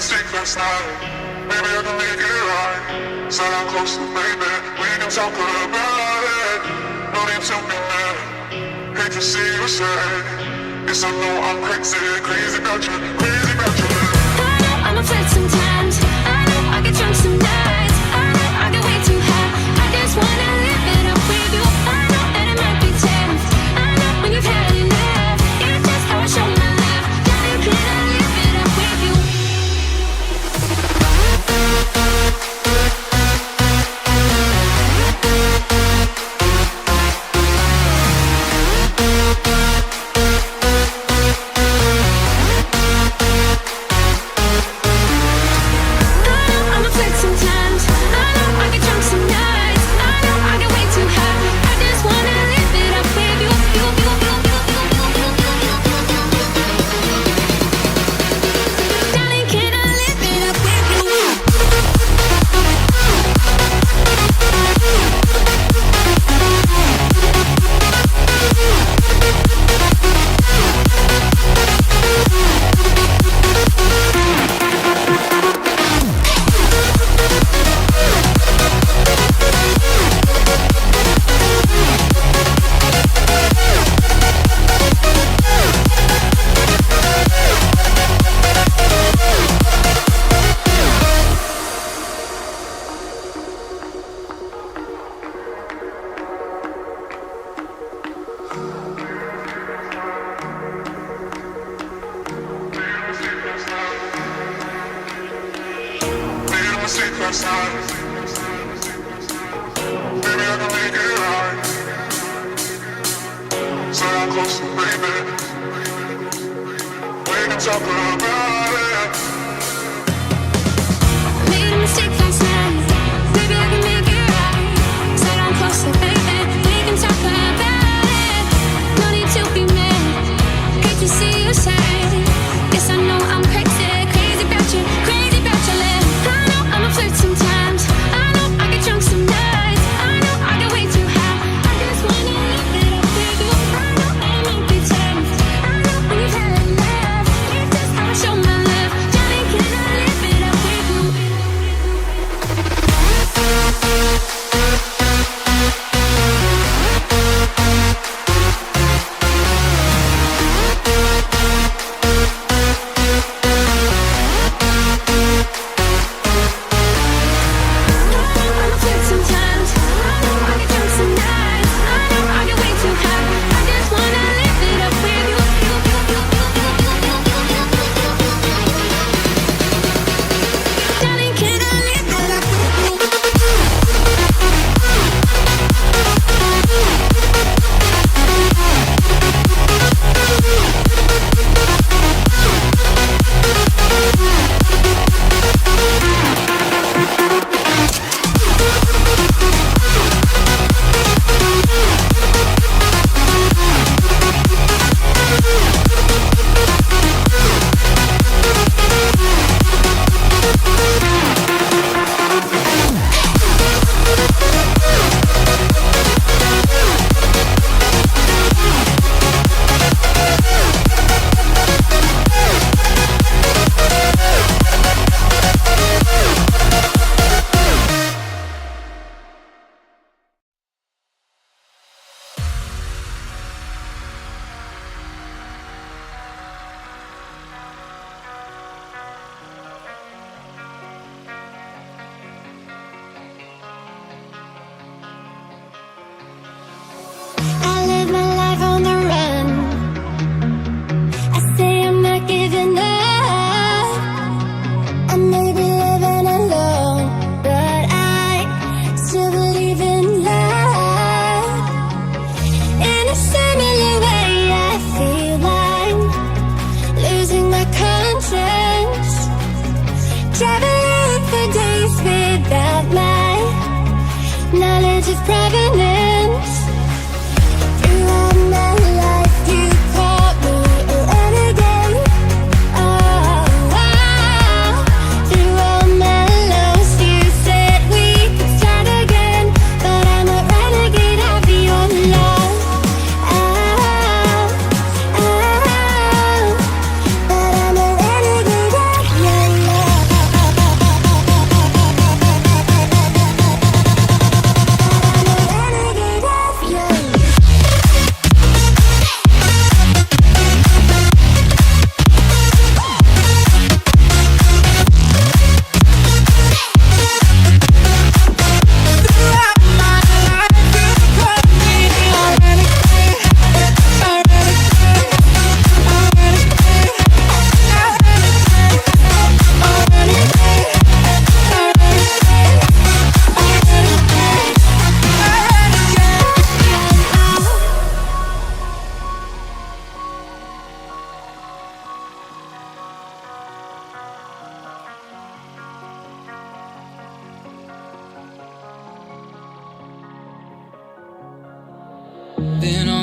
mistake last night. Maybe I can make it right. Sit down closer, baby. We can talk about it. No need to be mad. Hate to see you sad. Yes, I know I'm crazy, crazy about you, crazy about you. I know I'm a flirt sometimes. I know I get drunk some nights. I know I get way too high. I just wanna live it up with you. I know that it might be tough. I know when you've had enough. It's just how I show my love. Darling, can I live it up with you? Last night. Maybe I can make it right. Sit down closer, baby. We can talk about it. Made a mistake last night. Maybe I can make it right. Sit down closer, baby. We can talk about it. No need to be mad. Hate to see you sad. Yes, I know I'm crazy, crazy about you, crazy about your love. I know I'm a flirt sometimes. I know I get drunk some nights. I know I get way too high. I just wanna live it up with you. I know that it might be tough. I know when you've had enough. It's just how I show my love. Darling, can I live it up with you?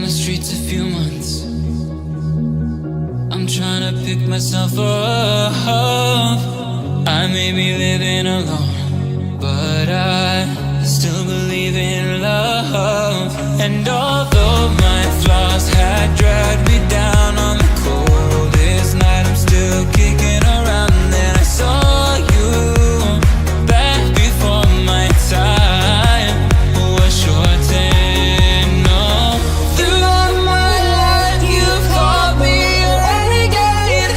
the streets a few months. I'm trying to pick myself up. I may be living alone, but I still believe in love. And although my flaws had dragged me down on the coldest night, I'm still kicking around. Then I saw you back before my time was shortened. No, throughout my life you've called me a renegade.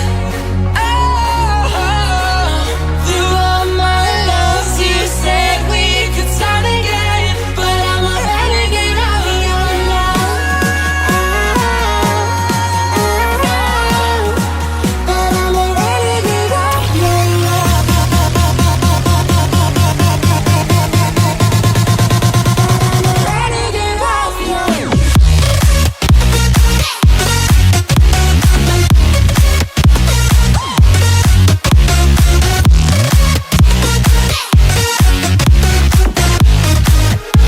Throughout my loves you said we could start again, but I'm a renegade of your love. But I'm a renegade of your love. Renegade of your love.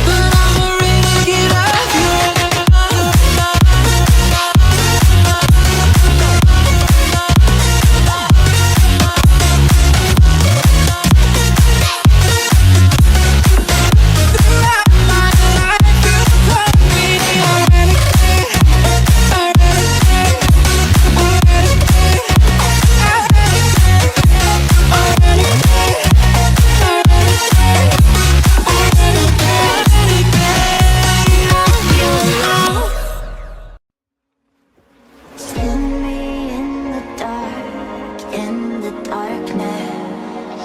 But I'm a renegade of your throughout my life you called me a renegade, a renegade, a renegade, a renegade, a renegade, Spin me in the darkness.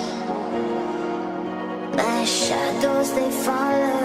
My shadows, they follow